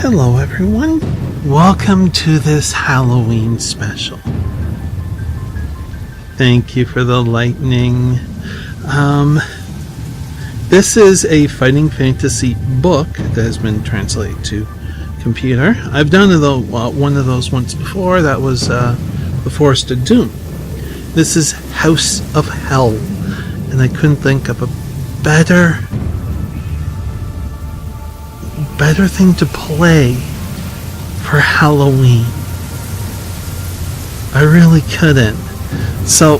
Hello everyone, welcome to this Halloween special. Thank you for the lightning. This is a fighting fantasy book that has been translated to computer. I've done one of those once before. That was The Forest of Doom. This is House of Hell, and I couldn't think of a better thing to play for Halloween. I really couldn't. So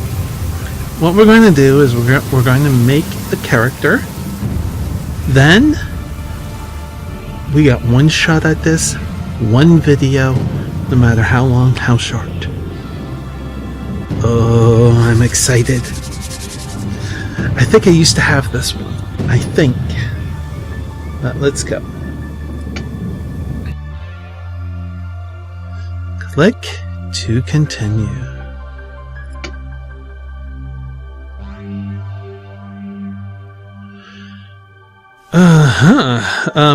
what we're going to do is we're going to make the character. Then we got one shot at this, one video, no matter how long, how short. Oh, I'm excited. I think I used to have this one. I think. But let's go. Click to continue.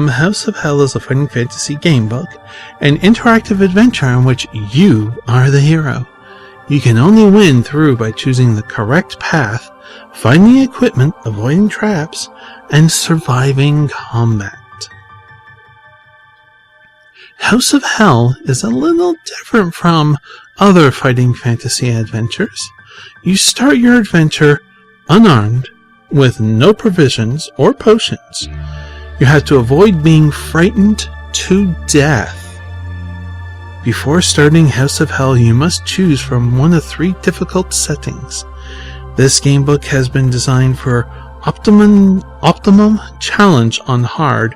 House of Hell is a fighting fantasy game book, an interactive adventure in which you are the hero. You can only win through by choosing the correct path, finding equipment, avoiding traps, and surviving combat. House of Hell is a little different from other fighting fantasy adventures. You start your adventure unarmed, with no provisions or potions. You have to avoid being frightened to death. Before starting House of Hell, you must choose from one of 3 difficult settings. This gamebook has been designed for optimum challenge on hard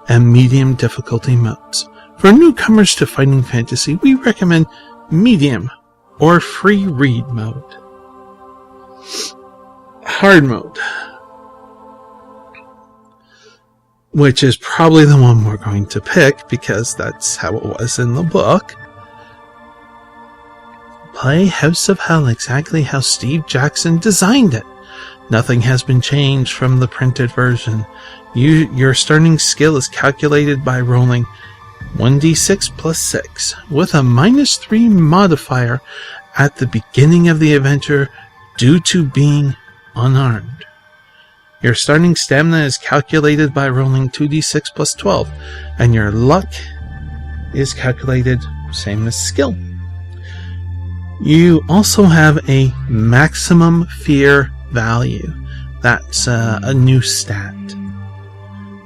and medium difficulty modes. For newcomers to fighting fantasy, we recommend medium or free read mode. Hard mode, which is probably the one we're going to pick because that's how it was in the book. Play House of Hell exactly how Steve Jackson designed it. Nothing has been changed from the printed version. Your starting skill is calculated by rolling 1d6 plus 6 with a -3 modifier at the beginning of the adventure due to being unarmed. Your starting stamina is calculated by rolling 2d6 plus 12, and your luck is calculated same as skill. You also have a maximum fear value. That's a new stat.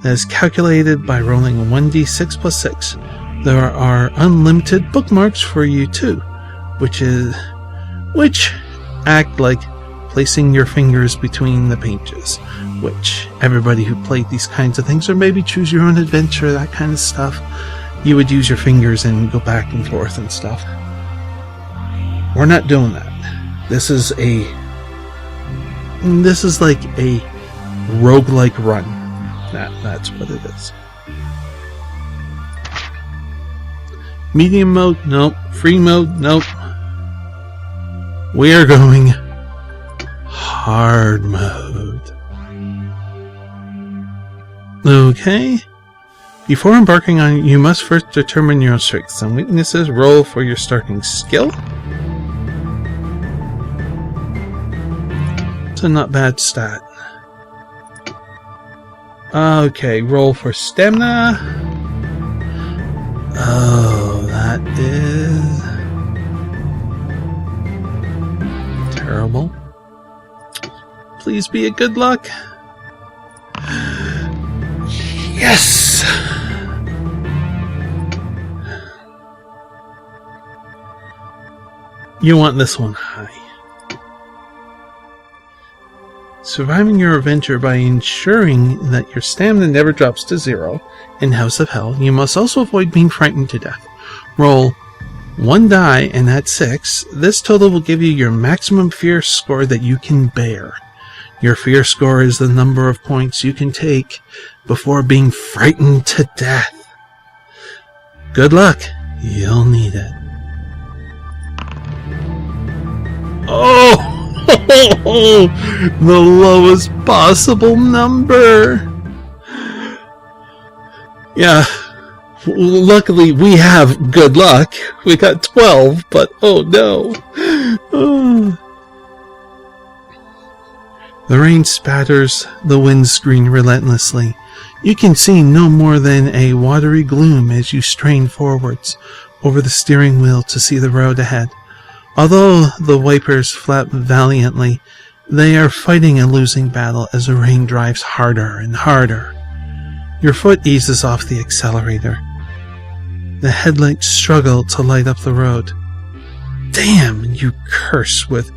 That is calculated by rolling 1d6 plus 6. There are unlimited bookmarks for you too, which act like placing your fingers between the pages, which everybody who played these kinds of things, or maybe choose your own adventure, that kind of stuff, you would use your fingers and go back and forth and stuff. We're not doing that. This is like a roguelike run. That's what it is. Medium mode, nope. Free mode, nope. We are going hard mode. Okay. Before embarking on it, you must first determine your strengths and weaknesses. Roll for your starting skill. It's a not bad stat. Okay, roll for stamina. Oh, that is terrible. Please be a good luck. Yes! You want this one high. Surviving your adventure by ensuring that your stamina never drops to 0 in House of Hell, you must also avoid being frightened to death. Roll 1 die and add 6. This total will give you your maximum fear score that you can bear. Your fear score is the number of points you can take before being frightened to death. Good luck. You'll need it. Oh! The lowest possible number. Yeah, Luckily, we have good luck. We got 12, but oh no. Oh. The rain spatters the windscreen relentlessly. You can see no more than a watery gloom as you strain forwards over the steering wheel to see the road ahead. Although the wipers flap valiantly, they are fighting a losing battle as the rain drives harder and harder. Your foot eases off the accelerator. The headlights struggle to light up the road. Damn, you curse with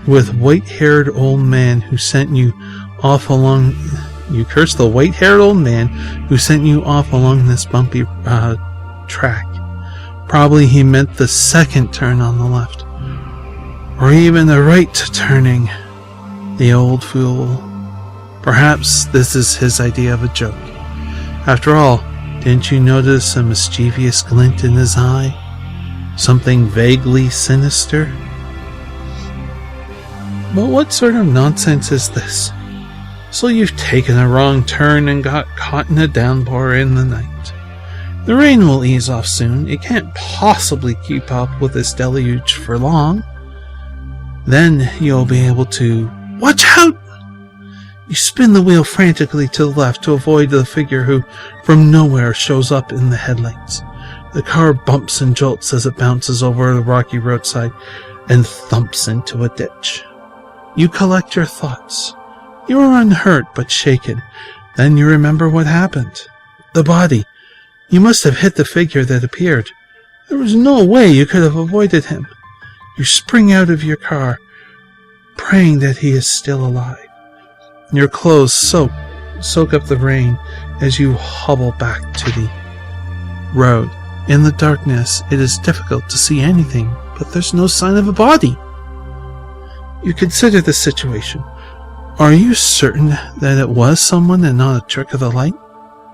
white-haired old man who sent you off along... You curse the white-haired old man who sent you off along this bumpy track. Probably he meant the second turn on the left. Or even the right turning. The old fool. Perhaps this is his idea of a joke. After all, didn't you notice a mischievous glint in his eye? Something vaguely sinister? But what sort of nonsense is this? So you've taken a wrong turn and got caught in a downpour in the night. The rain will ease off soon. It can't possibly keep up with this deluge for long. Then you'll be able to... Watch out! You spin the wheel frantically to the left to avoid the figure who, from nowhere, shows up in the headlights. The car bumps and jolts as it bounces over the rocky roadside and thumps into a ditch. You collect your thoughts. You are unhurt but shaken. Then you remember what happened. The body. You must have hit the figure that appeared. There was no way you could have avoided him. You spring out of your car, praying that he is still alive. Your clothes soak up the rain as you hobble back to the road. In the darkness, it is difficult to see anything, but there's no sign of a body. You consider the situation. Are you certain that it was someone and not a trick of the light?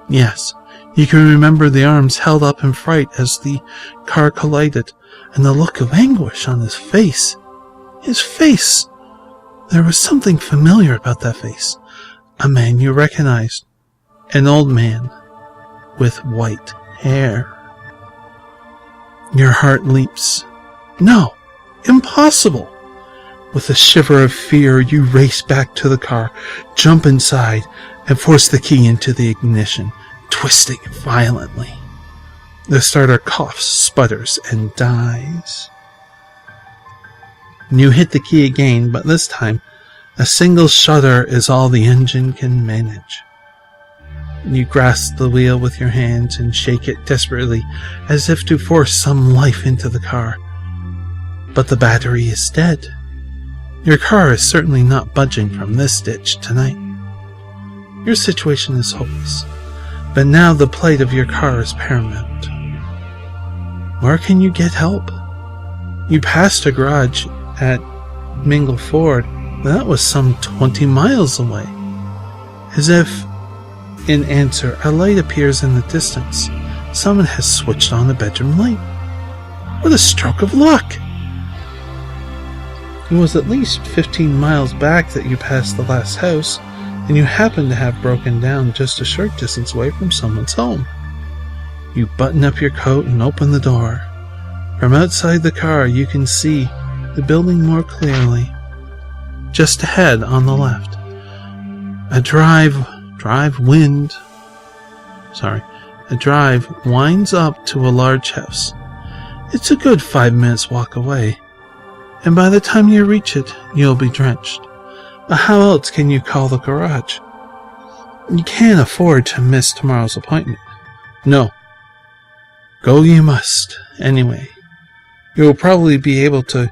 Yes. You can remember the arms held up in fright as the car collided, and the look of anguish on his face. His face! There was something familiar about that face. A man you recognized. An old man with white hair. Your heart leaps. No! Impossible! With a shiver of fear, you race back to the car, jump inside, and force the key into the ignition, twisting it violently. The starter coughs, sputters, and dies. You hit the key again, but this time, a single shudder is all the engine can manage. You grasp the wheel with your hands and shake it desperately, as if to force some life into the car. But the battery is dead. Your car is certainly not budging from this ditch tonight. Your situation is hopeless, but now the plight of your car is paramount. Where can you get help? You passed a garage at Mingle Ford, but that was some 20 miles away. As if in answer, a light appears in the distance. Someone has switched on the bedroom light. What a stroke of luck! It was at least 15 miles back that you passed the last house, and you happened to have broken down just a short distance away from someone's home. You button up your coat and open the door. From outside the car, you can see the building more clearly. Just ahead on the left, a drive winds up to a large house. It's a good 5 minutes walk away, and by the time you reach it, you'll be drenched. But how else can you call the garage? You can't afford to miss tomorrow's appointment. No. Go you must, anyway. You'll probably be able to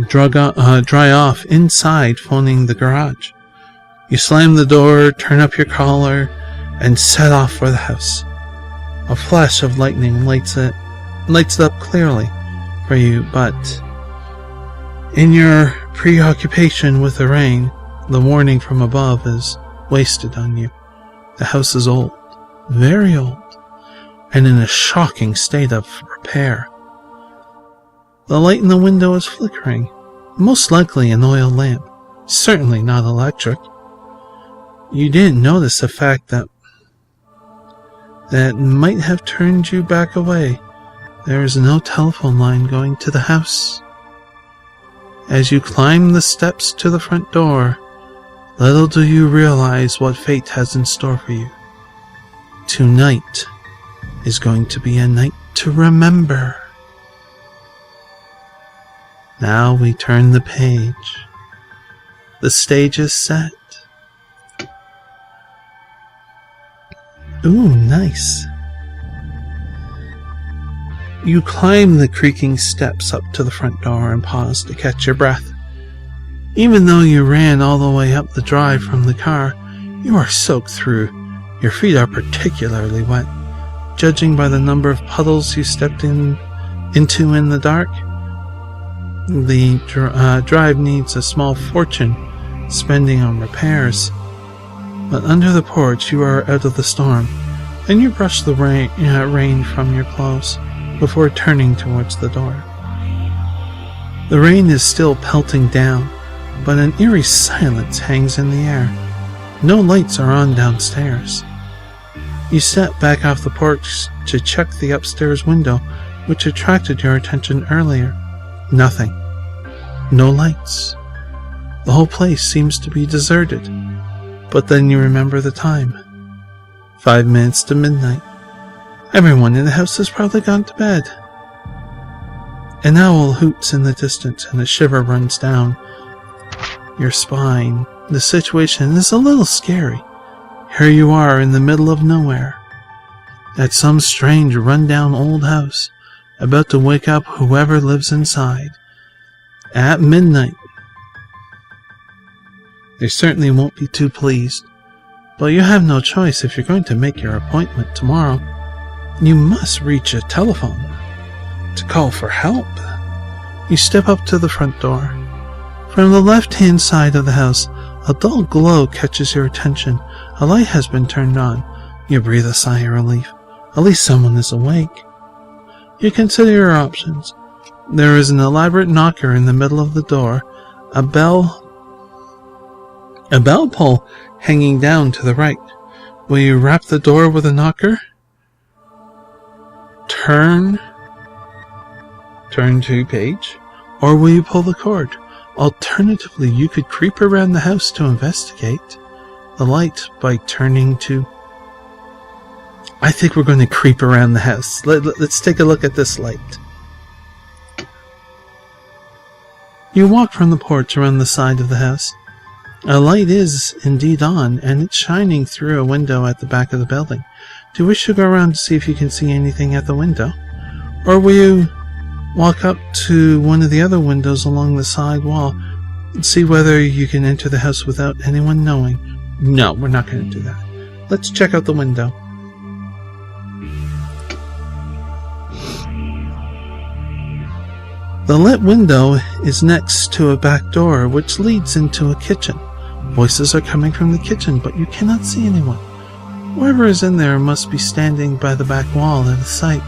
dry off inside phoning the garage. You slam the door, turn up your collar, and set off for the house. A flash of lightning lights it up clearly for you, but in your preoccupation with the rain, the warning from above is wasted on you. The house is old, very old, and in a shocking state of repair. The light in the window is flickering, most likely an oil lamp, certainly not electric. You didn't notice the fact that that might have turned you back away. There is no telephone line going to the house. As you climb the steps to the front door, little do you realize what fate has in store for you. Tonight is going to be a night to remember. Now we turn the page. The stage is set. Ooh, nice. You climb the creaking steps up to the front door and pause to catch your breath. Even though you ran all the way up the drive from the car, you are soaked through. Your feet are particularly wet. Judging by the number of puddles you stepped into in the dark, the drive needs a small fortune spending on repairs. But under the porch you are out of the storm, and you brush the rain from your clothes before turning towards the door. The rain is still pelting down, but an eerie silence hangs in the air. No lights are on downstairs. You step back off the porch to check the upstairs window, which attracted your attention earlier. Nothing. No lights. The whole place seems to be deserted. But then you remember the time. 5 minutes to midnight. Everyone in the house has probably gone to bed. An owl hoots in the distance and a shiver runs down your spine. The situation is a little scary. Here you are in the middle of nowhere, at some strange run-down old house, about to wake up whoever lives inside. At midnight. They certainly won't be too pleased, but you have no choice if you're going to make your appointment tomorrow. You must reach a telephone to call for help. You step up to the front door. From the left-hand side of the house, a dull glow catches your attention. A light has been turned on. You breathe a sigh of relief. At least someone is awake. You consider your options. There is an elaborate knocker in the middle of the door, a bell pull hanging down to the right. Will you rap the door with a knocker? Turn to page? Or will you pull the cord? Alternatively, you could creep around the house to investigate the light by turning to... I think we're going to creep around the house. Let's take a look at this light. You walk from the porch around the side of the house. A light is indeed on, and it's shining through a window at the back of the building. Do you wish to go around to see if you can see anything at the window? Or will you walk up to one of the other windows along the side wall and see whether you can enter the house without anyone knowing? No, we're not going to do that. Let's check out the window. The lit window is next to a back door which leads into a kitchen. Voices are coming from the kitchen, but you cannot see anyone. Whoever is in there must be standing by the back wall out of sight.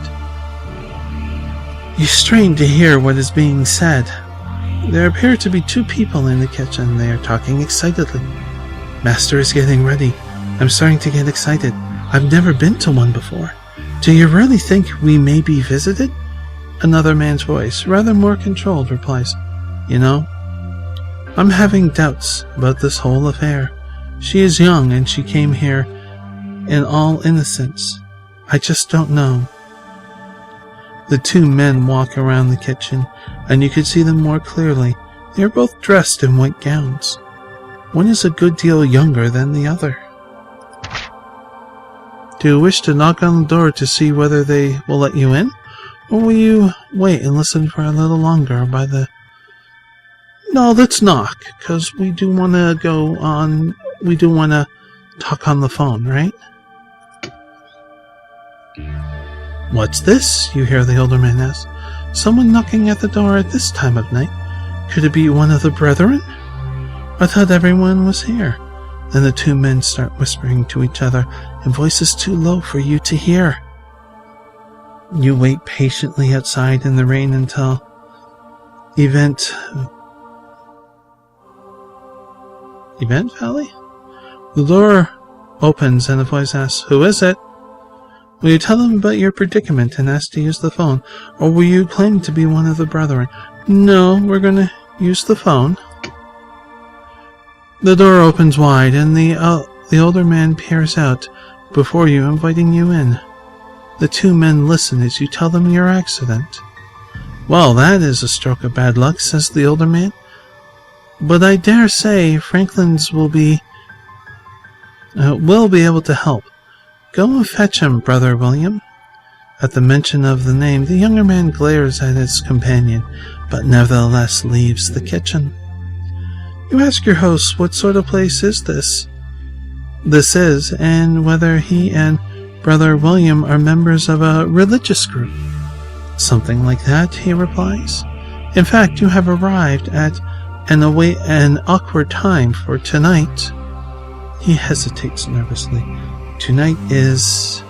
You strain to hear what is being said. There appear to be 2 people in the kitchen. They are talking excitedly. Master is getting ready. I'm starting to get excited. I've never been to one before. Do you really think we may be visited? Another man's voice, rather more controlled, replies, You know, I'm having doubts about this whole affair. She is young and she came here in all innocence. I just don't know. The 2 men walk around the kitchen, and you can see them more clearly. They are both dressed in white gowns. One is a good deal younger than the other. Do you wish to knock on the door to see whether they will let you in? Or will you wait and listen for a little longer by the... No, let's knock, because we do want to talk on the phone, right? What's this? You hear the older man ask. Someone knocking at the door at this time of night. Could it be one of the brethren? I thought everyone was here. Then the 2 men start whispering to each other in voices too low for you to hear. You wait patiently outside in the rain until Event Valley? The door opens and a voice asks, Who is it? Will you tell them about your predicament and ask to use the phone, or will you claim to be one of the brethren? No, we're going to use the phone. The door opens wide, and the older man peers out before you, inviting you in. The two men listen as you tell them your accident. Well, that is a stroke of bad luck, says the older man. But I dare say Franklin's will be able to help. Go and fetch him, Brother William. At the mention of the name, the younger man glares at his companion, but nevertheless leaves the kitchen. You ask your host what sort of place is this is, and whether he and Brother William are members of a religious group. Something like that, he replies. In fact, you have arrived at an awkward time, for tonight. He hesitates nervously. Tonight is...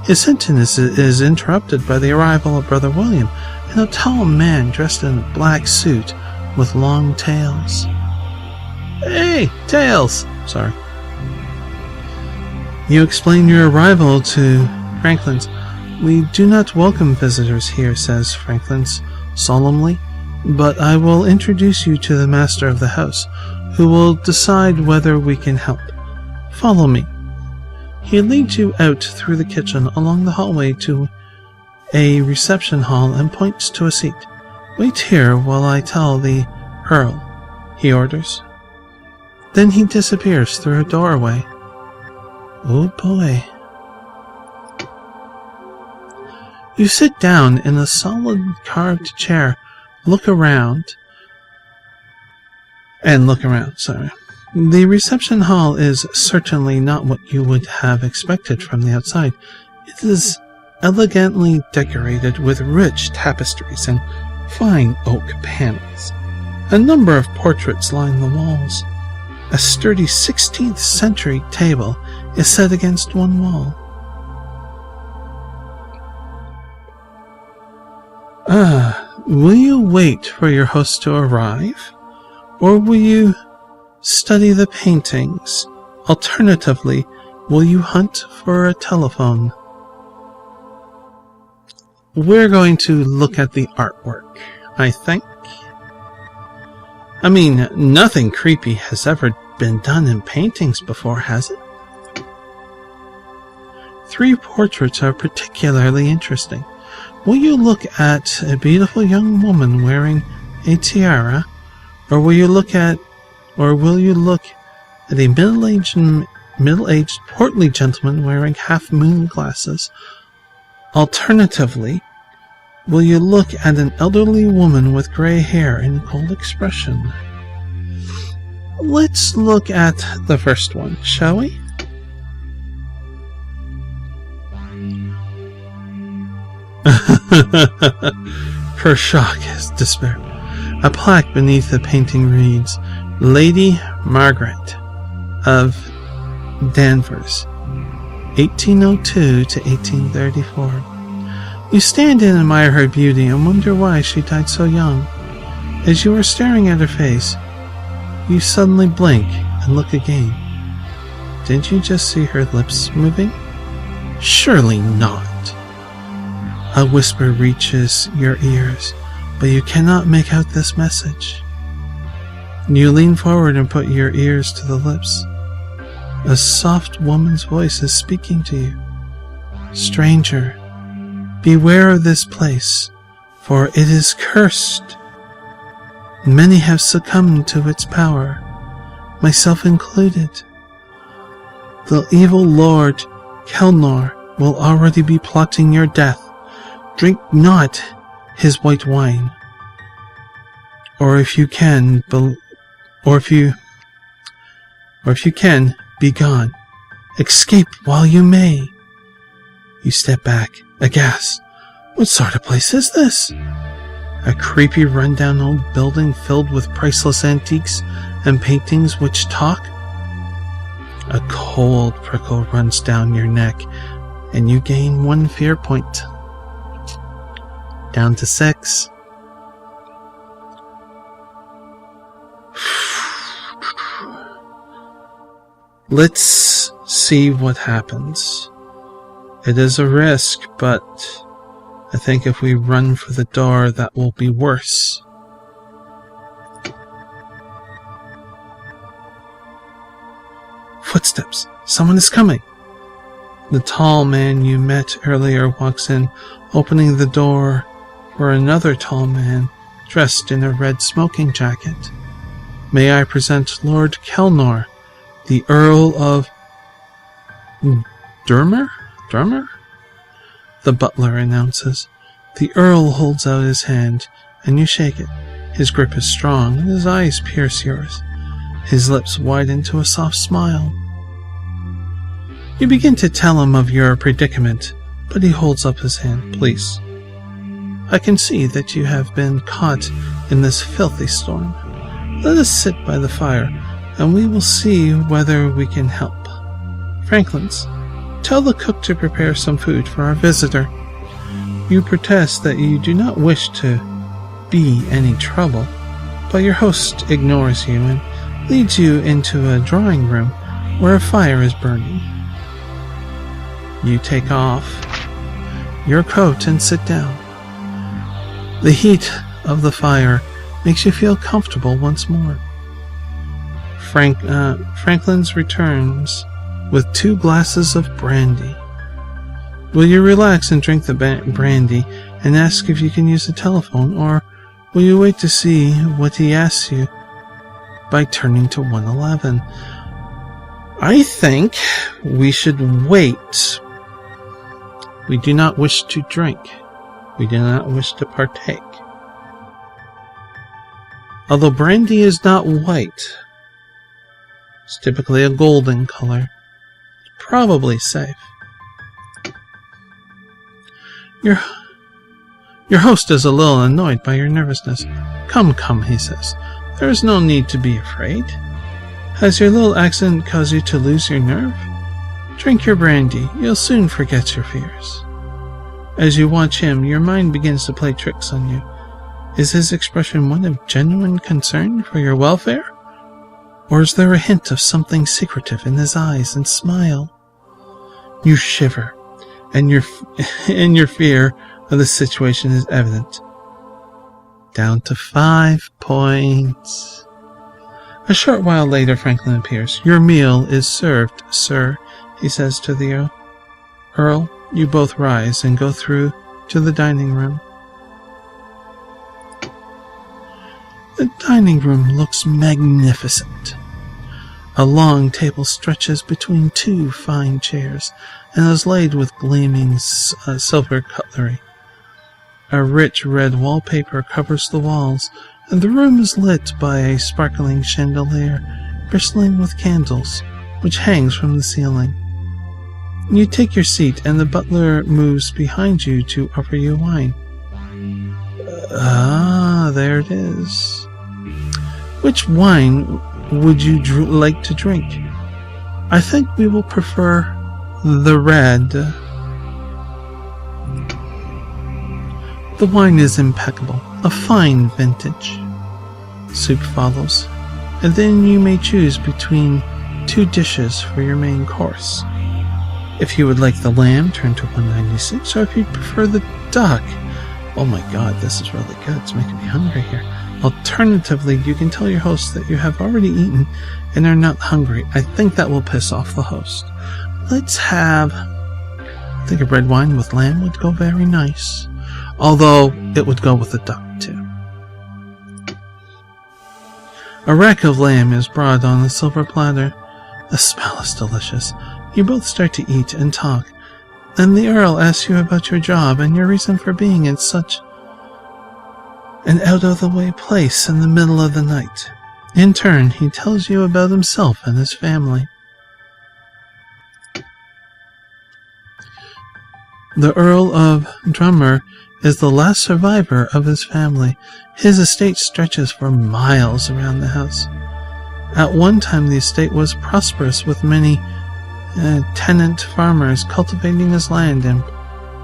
His sentence is interrupted by the arrival of Brother William and a tall man dressed in a black suit with long tails. Hey, Tails! Sorry. You explain your arrival to Franklin's. We do not welcome visitors here, says Franklin's solemnly, but I will introduce you to the master of the house, who will decide whether we can help. Follow me. He leads you out through the kitchen along the hallway to a reception hall and points to a seat. Wait here while I tell the Earl, he orders. Then he disappears through a doorway. Oh boy. You sit down in a solid carved chair, look around. The reception hall is certainly not what you would have expected from the outside. It is elegantly decorated with rich tapestries and fine oak panels. A number of portraits line the walls. A sturdy 16th century table is set against one wall. Will you wait for your host to arrive? Or will you study the paintings? Alternatively, will you hunt for a telephone? We're going to look at the artwork, I think. I mean, nothing creepy has ever been done in paintings before, has it? 3 portraits are particularly interesting. Will you look at a beautiful young woman wearing a tiara, or will you look at a middle-aged portly gentleman wearing half-moon glasses? Alternatively, will you look at an elderly woman with gray hair and cold expression? Let's look at the first one, shall we? Her shock is despair. A plaque beneath the painting reads, Lady Margaret of Danvers, 1802 to 1834. You stand and admire her beauty and wonder why she died so young. As you are staring at her face, you suddenly blink and look again. Didn't you just see her lips moving? Surely not. A whisper reaches your ears, but you cannot make out this message. You lean forward and put your ears to the lips. A soft woman's voice is speaking to you. Stranger, beware of this place, for it is cursed. Many have succumbed to its power, myself included. The evil Lord Kelnor will already be plotting your death. Drink not his white wine, or if you can, be gone. Escape while you may. You step back, aghast. What sort of place is this? A creepy, rundown old building filled with priceless antiques and paintings which talk? A cold prickle runs down your neck, and you gain 1 fear point. Down to 6. Let's see what happens. It is a risk, but I think if we run for the door, that will be worse. Footsteps. Someone is coming. The tall man you met earlier walks in, opening the door for another tall man dressed in a red smoking jacket. May I present Lord Kelnor, the Earl of Durmer? The butler announces. The Earl holds out his hand, and you shake it. His grip is strong, and his eyes pierce yours. His lips widen to a soft smile. You begin to tell him of your predicament, but he holds up his hand. Please. I can see that you have been caught in this filthy storm. Let us sit by the fire, and we will see whether we can help. Franklins, tell the cook to prepare some food for our visitor. You protest that you do not wish to be any trouble, but your host ignores you and leads you into a drawing room where a fire is burning. You take off your coat and sit down. The heat of the fire makes you feel comfortable once more. Franklin's returns with 2 glasses of brandy. Will you relax and drink the brandy and ask if you can use the telephone, or will you wait to see what he asks you by turning to 111? I think we should wait. We do not wish to drink. We do not wish to partake. Although brandy is not white, it's typically a golden color. Probably safe. Your host is a little annoyed by your nervousness. Come, he says. There is no need to be afraid. Has your little accident caused you to lose your nerve? Drink your brandy. You'll soon forget your fears. As you watch him, your mind begins to play tricks on you. Is his expression one of genuine concern for your welfare? Or is there a hint of something secretive in his eyes and smile? You shiver, and your fear of the situation is evident. Down to 5 points. A short while later, Franklin appears. Your meal is served, sir, he says to the Earl. Earl, you both rise and go through to the dining room. The dining room looks magnificent. A long table stretches between 2 fine chairs and is laid with gleaming silver cutlery. A rich red wallpaper covers the walls, and the room is lit by a sparkling chandelier bristling with candles, which hangs from the ceiling. You take your seat, and the butler moves behind you to offer you wine. There it is. Which wine would you like to drink? I think we will prefer the red. The wine is impeccable, a fine vintage. Soup follows, and then you may choose between 2 dishes for your main course. If you would like the lamb, turn to 196, or if you prefer the duck. Oh my god, this is really good. It's making me hungry here. Alternatively, you can tell your host that you have already eaten and are not hungry. I think that will piss off the host. Let's have... I think a red wine with lamb would go very nice. Although, it would go with the duck, too. A rack of lamb is brought on a silver platter. The smell is delicious. You both start to eat and talk. Then the Earl asks you about your job and your reason for being in such an out-of-the-way place in the middle of the night. In turn, he tells you about himself and his family. The Earl of Drummer is the last survivor of his family. His estate stretches for miles around the house. At one time, the estate was prosperous, with many tenant farmers cultivating his land and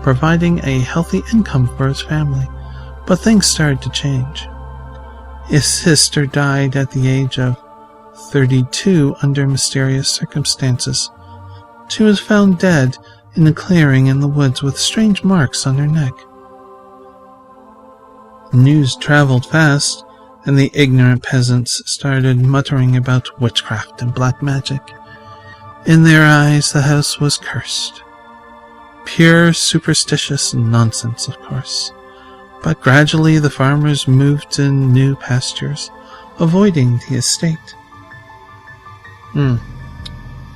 providing a healthy income for his family. But things started to change. His sister died at the age of 32 under mysterious circumstances. She was found dead in a clearing in the woods with strange marks on her neck. News traveled fast, and the ignorant peasants started muttering about witchcraft and black magic. In their eyes, the house was cursed. Pure superstitious nonsense, of course. But gradually the farmers moved to new pastures, avoiding the estate.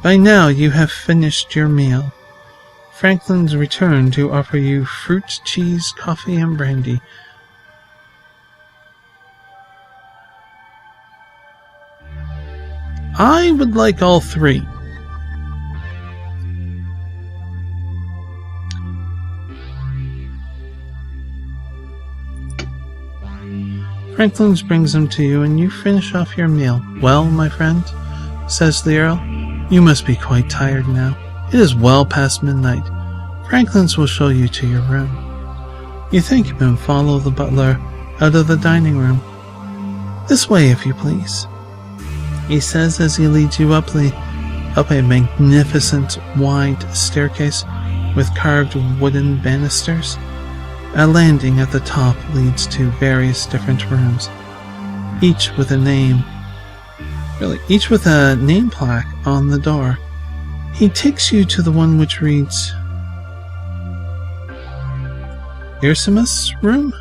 By now you have finished your meal. Franklin's returned to offer you fruit, cheese, coffee, and brandy. I would like all three. Franklin's brings them to you, and you finish off your meal. Well, my friend, says the Earl, you must be quite tired now. It is well past midnight. Franklin's will show you to your room. You thank him and follow the butler out of the dining room. This way, if you please, he says as he leads you up a magnificent wide staircase with carved wooden banisters. A landing at the top leads to various different rooms, each with a name plaque on the door. He takes you to the one which reads Ursimus' room,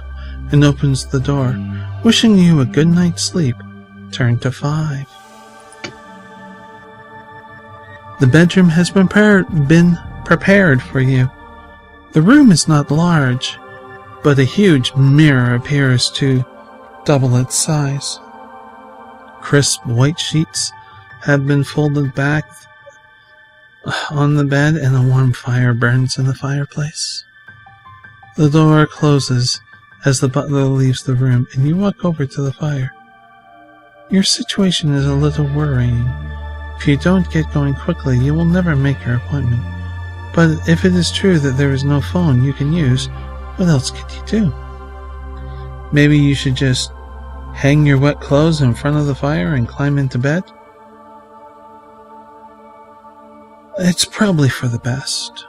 and opens the door, wishing you a good night's sleep. Turn to 5. The bedroom has been prepared for you. The room is not large, but a huge mirror appears to double its size. Crisp white sheets have been folded back on the bed, and a warm fire burns in the fireplace. The door closes as the butler leaves the room, and you walk over to the fire. Your situation is a little worrying. If you don't get going quickly, you will never make your appointment. But if it is true that there is no phone you can use, what else could you do? Maybe you should just hang your wet clothes in front of the fire and climb into bed? It's probably for the best.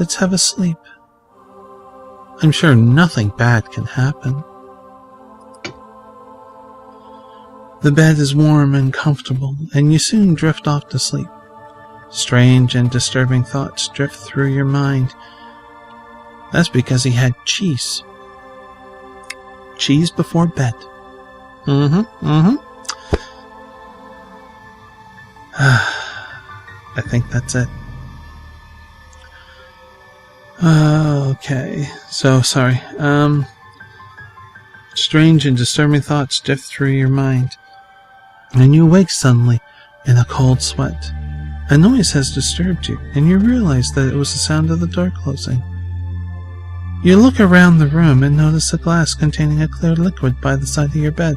Let's have a sleep. I'm sure nothing bad can happen. The bed is warm and comfortable, and you soon drift off to sleep. Strange and disturbing thoughts drift through your mind. That's because he had cheese. Cheese before bed. I think that's it. Okay, so sorry. Strange and disturbing thoughts drift through your mind, and you awake suddenly in a cold sweat. A noise has disturbed you, and you realize that it was the sound of the door closing. You look around the room and notice a glass containing a clear liquid by the side of your bed.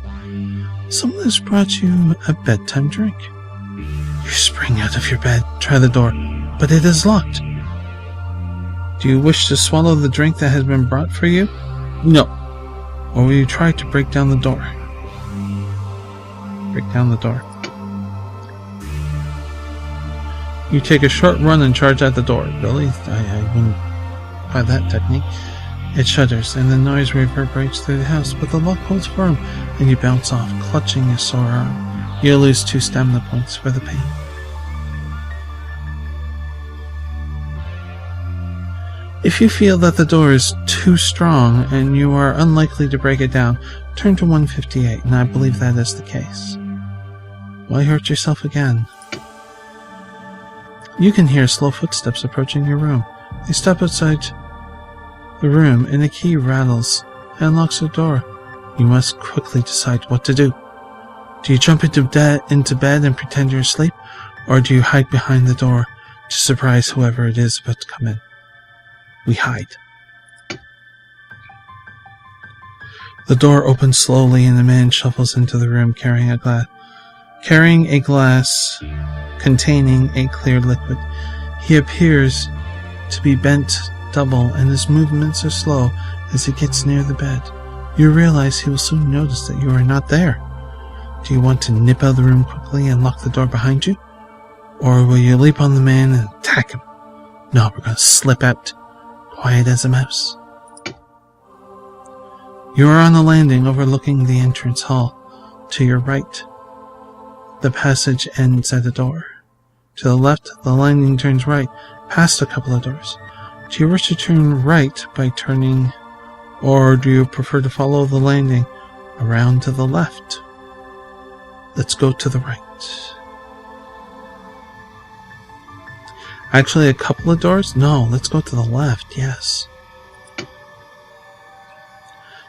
Someone has brought you a bedtime drink. You spring out of your bed, try the door, but it is locked. Do you wish to swallow the drink that has been brought for you? No. Or will you try to break down the door? Break down the door. You take a short run and charge at the door. Really? I wouldn't try that technique. It shudders, and the noise reverberates through the house, but the lock holds firm, and you bounce off, clutching a sore arm. You lose 2 stamina points for the pain. If you feel that the door is too strong and you are unlikely to break it down, turn to 158, and I believe that is the case. Why hurt yourself again? You can hear slow footsteps approaching your room. They stop outside the room, and a key rattles and unlocks the door. You must quickly decide what to do. Do you jump into bed and pretend you're asleep, or do you hide behind the door to surprise whoever it is about to come in? We hide. The door opens slowly, and a man shuffles into the room carrying a glass containing a clear liquid. He appears to be bent double, and his movements are slow as he gets near the bed. You realize he will soon notice that you are not there. Do you want to nip out of the room quickly and lock the door behind you? Or will you leap on the man and attack him? No, we're going to slip out, quiet as a mouse. You are on the landing overlooking the entrance hall. To your right, the passage ends at a door. To the left, the landing turns right, past a couple of doors. Do you wish to turn right by turning, or do you prefer to follow the landing around to the left? Let's go to the right. Actually, a couple of doors? No, let's go to the left, yes.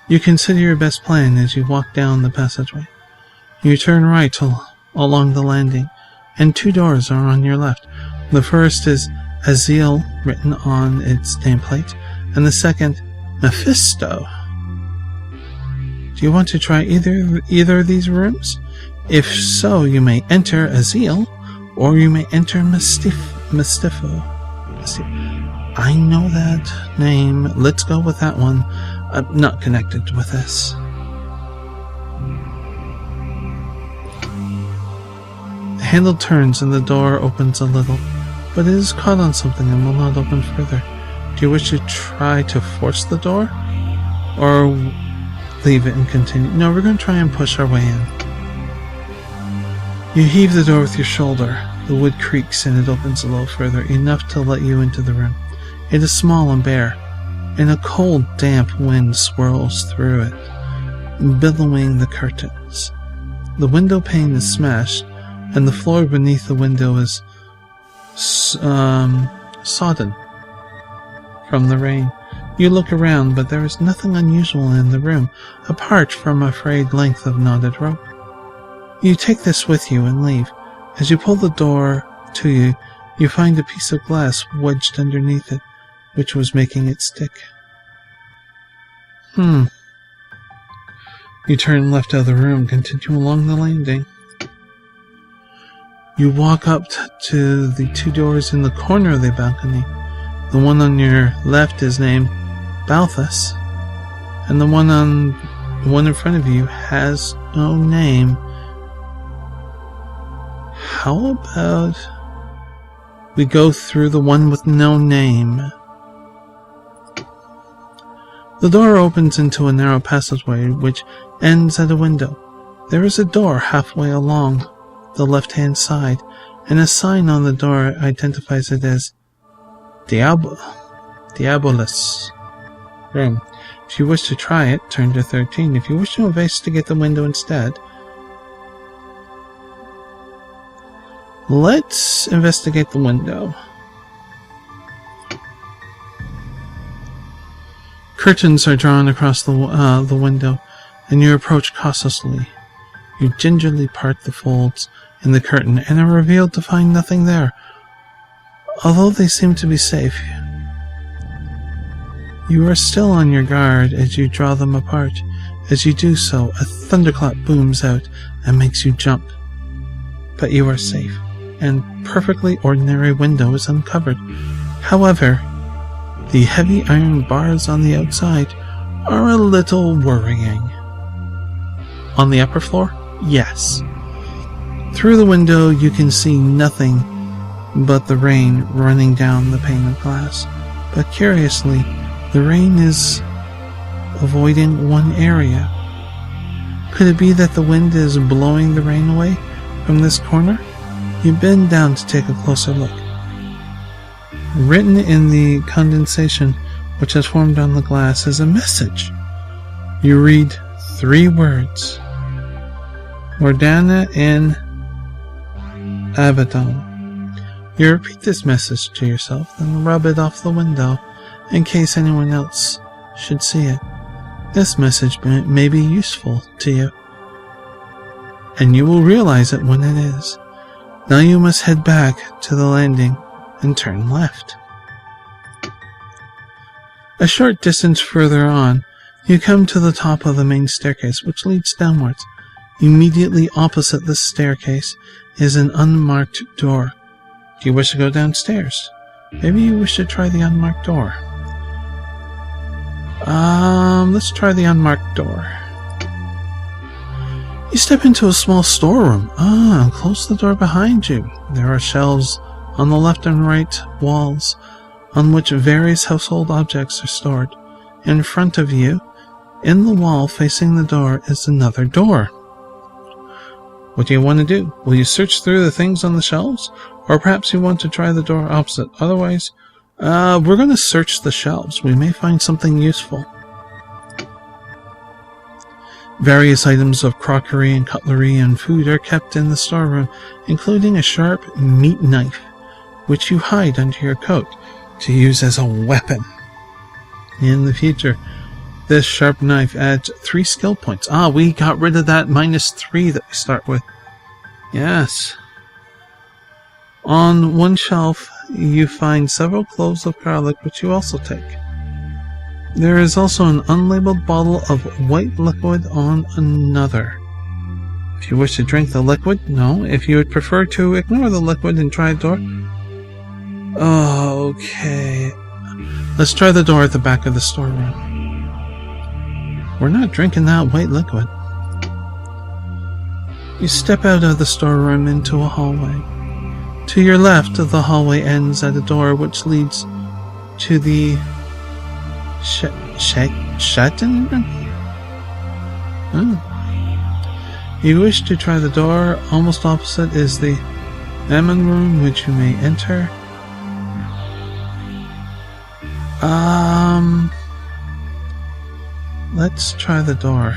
You consider your best plan as you walk down the passageway. You turn right along the landing, and 2 doors are on your left. The first is Aziel written on its nameplate, and the second, Mephisto. Do you want to try either of these rooms? If so, you may enter Aziel, or you may enter Mestifo. I know that name. Let's go with that one. I'm not connected with this. The handle turns and the door opens a little, but it is caught on something and will not open further. Do you wish to try to force the door? Or leave it and continue? No, we're going to try and push our way in. You heave the door with your shoulder. The wood creaks and it opens a little further, enough to let you into the room. It is small and bare, and a cold, damp wind swirls through it, billowing the curtains. The window pane is smashed, and the floor beneath the window is sodden from the rain. You look around, but there is nothing unusual in the room, apart from a frayed length of knotted rope. You take this with you and leave. As you pull the door to you, you find a piece of glass wedged underneath it, which was making it stick. You turn left out of the room, continue along the landing. You walk up to the 2 doors in the corner of the balcony. The one on your left is named Balthus, and the one in front of you has no name. How about we go through the one with no name? The door opens into a narrow passageway which ends at a window. There is a door halfway along the left-hand side, and a sign on the door identifies it as Diabolus room. If you wish to try it, turn to 13. If you wish to investigate the window instead, let's investigate the window. Curtains are drawn across the window, and you approach cautiously. You gingerly part the folds in the curtain, and are revealed to find nothing there, although they seem to be safe. You are still on your guard as you draw them apart. As you do so, a thunderclap booms out and makes you jump. But you are safe, and perfectly ordinary window is uncovered. However, the heavy iron bars on the outside are a little worrying. On the upper floor? Yes. Through the window you can see nothing but the rain running down the pane of glass. But curiously, the rain is avoiding one area. Could it be that the wind is blowing the rain away from this corner? You bend down to take a closer look. Written in the condensation which has formed on the glass is a message. You read 3 words: Mordana in Abaddon. You repeat this message to yourself, then rub it off the window in case anyone else should see it. This message may be useful to you, and you will realize it when it is. Now you must head back to the landing and turn left. A short distance further on, you come to the top of the main staircase, which leads downwards. Immediately opposite the staircase is an unmarked door. Do you wish to go downstairs? Maybe you wish to try the unmarked door. Let's try the unmarked door. You step into a small storeroom. Close the door behind you. There are shelves on the left and right walls on which various household objects are stored. In front of you, in the wall facing the door, is another door. What do you want to do? Will you search through the things on the shelves? Or perhaps you want to try the door opposite. Otherwise, we're going to search the shelves. We may find something useful. Various items of crockery and cutlery and food are kept in the storeroom, including a sharp meat knife, which you hide under your coat to use as a weapon. In the future, this sharp knife adds 3 skill points. We got rid of that -3 that we start with. Yes. On one shelf, you find several cloves of garlic, which you also take. There is also an unlabeled bottle of white liquid on another. If you wish to drink the liquid, no. If you would prefer to ignore the liquid and try a door, okay. Let's try the door at the back of the storeroom. We're not drinking that white liquid. You step out of the storeroom into a hallway. To your left, the hallway ends at a door which leads to the Shatton room? You wish to try the door. Almost opposite is the Ammon room, which you may enter. Let's try the door.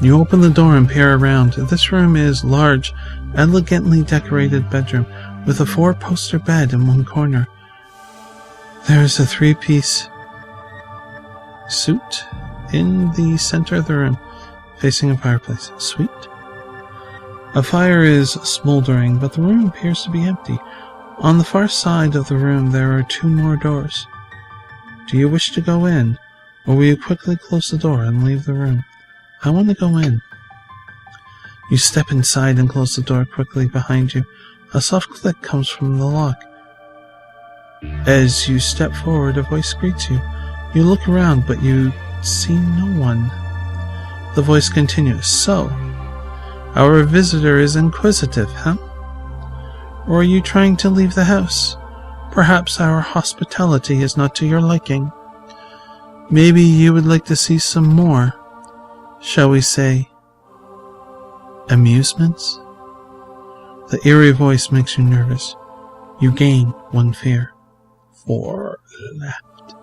You open the door and peer around. This room is a large, elegantly decorated bedroom with a 4-poster bed in one corner. There is a 3-piece suite in the center of the room, facing a fireplace. Sweet. A fire is smoldering, but the room appears to be empty. On the far side of the room there are 2 more doors. Do you wish to go in, or will you quickly close the door and leave the room? I want to go in. You step inside and close the door quickly behind you. A soft click comes from the lock. As you step forward, a voice greets you. You look around, but you see no one. The voice continues. So, our visitor is inquisitive, huh? Or are you trying to leave the house? Perhaps our hospitality is not to your liking. Maybe you would like to see some more, shall we say, amusements? The eerie voice makes you nervous. You gain 1 fear. 4 left.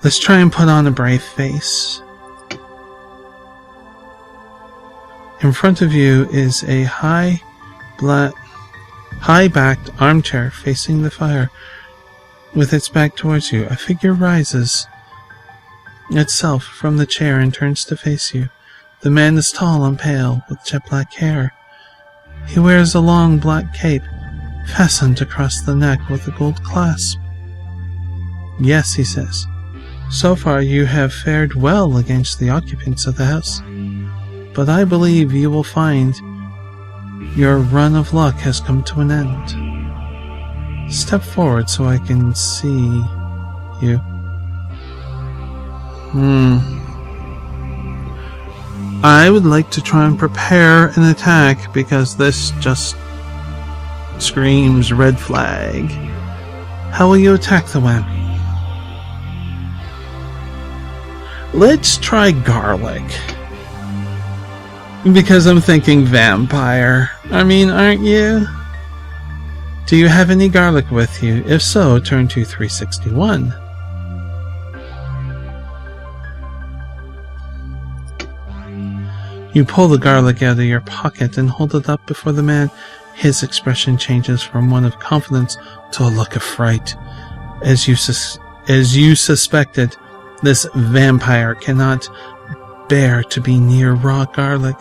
Let's try and put on a brave face. In front of you is a high-backed armchair facing the fire. With its back towards you, a figure rises itself from the chair and turns to face you. The man is tall and pale, with jet black hair. He wears a long black cape, fastened across the neck with a gold clasp. Yes, he says. So far you have fared well against the occupants of the house, but I believe you will find your run of luck has come to an end. Step forward so I can see you. I would like to try and prepare an attack because this just screams red flag. How will you attack the web? Let's try garlic. Because I'm thinking vampire. I mean, aren't you? Do you have any garlic with you? If so, turn to 361. You pull the garlic out of your pocket and hold it up before the man. His expression changes from one of confidence to a look of fright. As you suspected, this vampire cannot bear to be near raw garlic.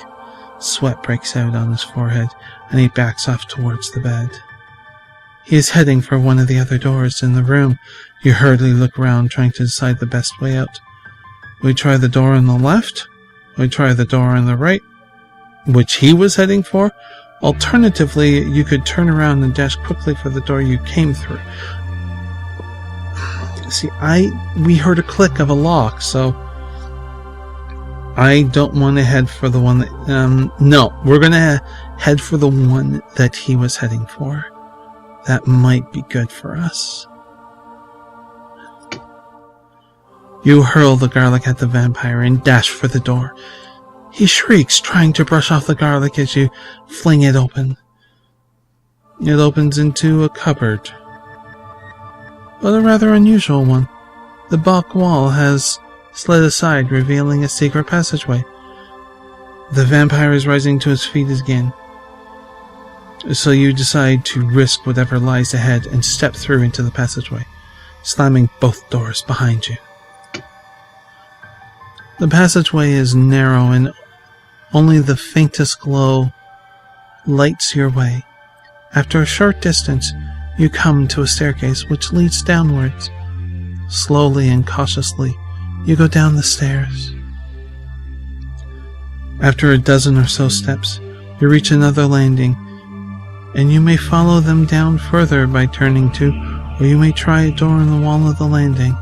Sweat breaks out on his forehead, and he backs off towards the bed. He is heading for one of the other doors in the room. You hurriedly look around, trying to decide the best way out. We try the door on the left. We try the door on the right, which he was heading for. Alternatively, you could turn around and dash quickly for the door you came through. See, we heard a click of a lock, so I don't want to head for the one that... no, we're going to head for the one that he was heading for. That might be good for us. You hurl the garlic at the vampire and dash for the door. He shrieks, trying to brush off the garlic as you fling it open. It opens into a cupboard, but a rather unusual one. The back wall has slid aside, revealing a secret passageway. The vampire is rising to his feet again, so you decide to risk whatever lies ahead and step through into the passageway, slamming both doors behind you. The passageway is narrow and only the faintest glow lights your way. After a short distance, you come to a staircase which leads downwards. Slowly and cautiously, you go down the stairs. After a dozen or so steps, you reach another landing, and you may follow them down further by turning to, or you may try a door in the wall of the landing.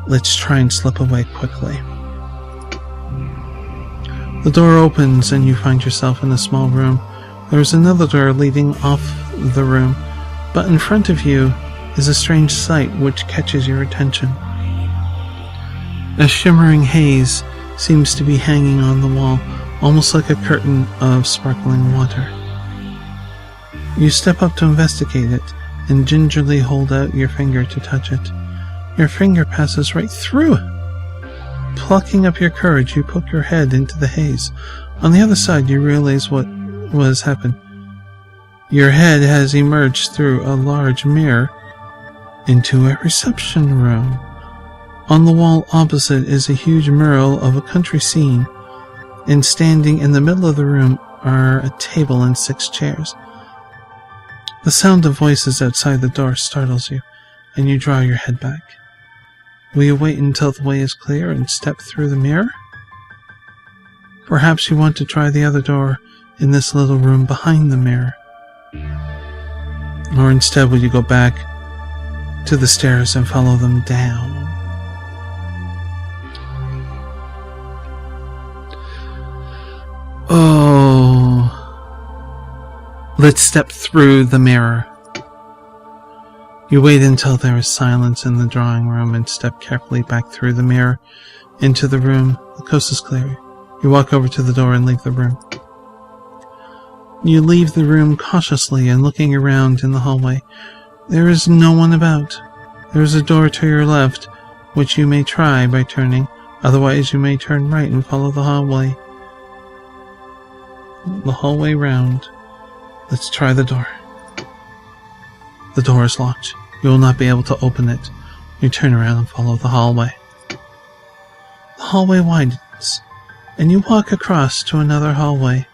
Let's try and slip away quickly. The door opens and you find yourself in a small room. There is another door leading off the room, but in front of you is a strange sight which catches your attention. A shimmering haze seems to be hanging on the wall, almost like a curtain of sparkling water. You step up to investigate it and gingerly hold out your finger to touch it. Your finger passes right through it. Plucking up your courage, you poke your head into the haze. On the other side, you realize what has happened. Your head has emerged through a large mirror into a reception room. On the wall opposite is a huge mural of a country scene, and standing in the middle of the room are a table and 6 chairs. The sound of voices outside the door startles you, and you draw your head back. Will you wait until the way is clear and step through the mirror? Perhaps you want to try the other door in this little room behind the mirror. Or instead, will you go back to the stairs and follow them down? Oh, let's step through the mirror. You wait until there is silence in the drawing room and step carefully back through the mirror into the room. The coast is clear. You walk over to the door and leave the room. You leave the room cautiously and looking around in the hallway. There is no one about. There is a door to your left, which you may try by turning. Otherwise, you may turn right and follow the hallway. The hallway round. Let's try the door. The door is locked. You will not be able to open it. You turn around and follow the hallway. The hallway widens, and you walk across to another hallway,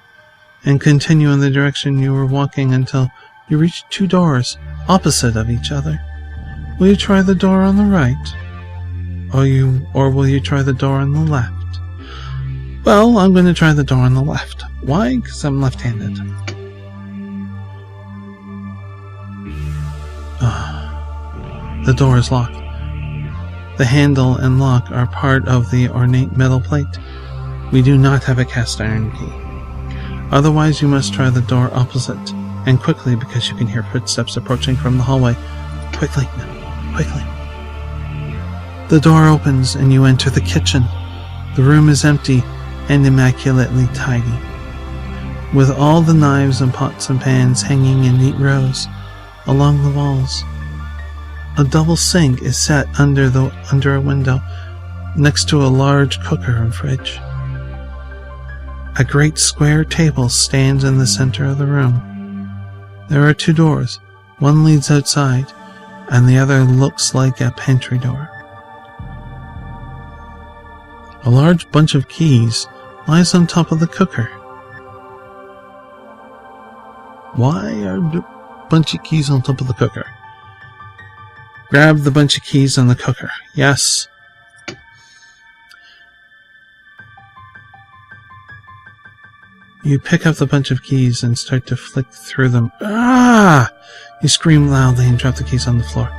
and continue in the direction you were walking until you reach 2 doors opposite of each other. Will you try the door on the right? Or will you try the door on the left? Well, I'm going to try the door on the left. Why? Because I'm left-handed. The door is locked. The handle and lock are part of the ornate metal plate. We do not have a cast iron key. Otherwise, you must try the door opposite, and quickly, because you can hear footsteps approaching from the hallway. Quickly, now, quickly. The door opens and you enter the kitchen. The room is empty and immaculately tidy, with all the knives and pots and pans hanging in neat rows along the walls. A double sink is set under a window, next to a large cooker and fridge. A great square table stands in the center of the room. There are 2 doors. One leads outside, and the other looks like a pantry door. A large bunch of keys lies on top of the cooker. Why are a bunch of keys on top of the cooker? Grab the bunch of keys on the cooker. Yes. You pick up the bunch of keys and start to flick through them. Ah! You scream loudly and drop the keys on the floor,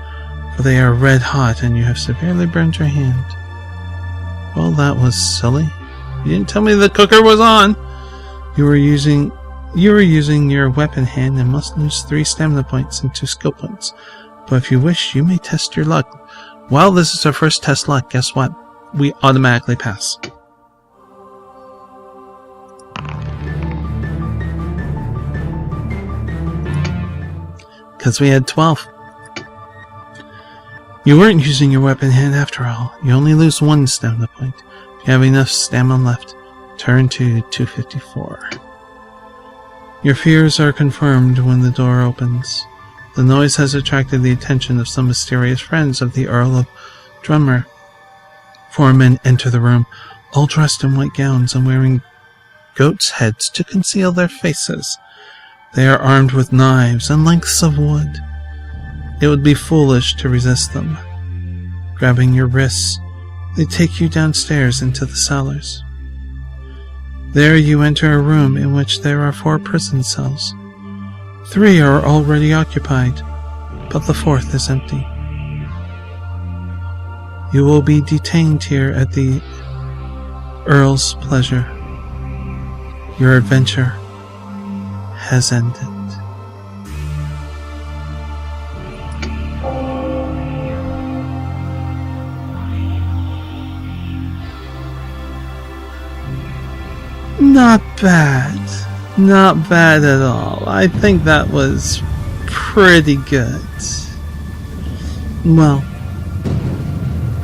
for they are red hot and you have severely burned your hand. Well, that was silly. You didn't tell me the cooker was on. You were using your weapon hand and must lose 3 stamina points and 2 skill points. But if you wish, you may test your luck. Well, this is our first test luck. Guess what? We automatically pass. Because we had 12. You weren't using your weapon hand after all. You only lose 1 stamina point. If you have enough stamina left, turn to 254. Your fears are confirmed when the door opens. The noise has attracted the attention of some mysterious friends of the Earl of Drummer. 4 men enter the room, all dressed in white gowns and wearing goats' heads to conceal their faces. They are armed with knives and lengths of wood. It would be foolish to resist them. Grabbing your wrists, they take you downstairs into the cellars. There you enter a room in which there are 4 prison cells. 3 are already occupied, but the 4th is empty. You will be detained here at the Earl's pleasure. Your adventure has ended. Not bad. Not bad at all. I think that was pretty good. Well,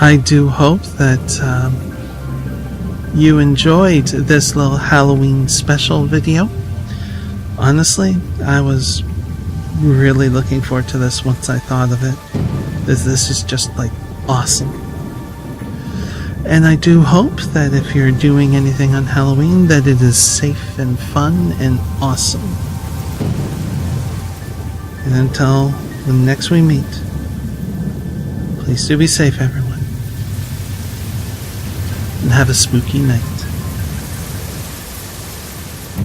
I do hope that you enjoyed this little Halloween special video. Honestly, I was really looking forward to this once I thought of it. This is just like awesome. And I do hope that if you're doing anything on Halloween, that it is safe and fun and awesome. And until the next we meet, please do be safe, everyone. And have a spooky night.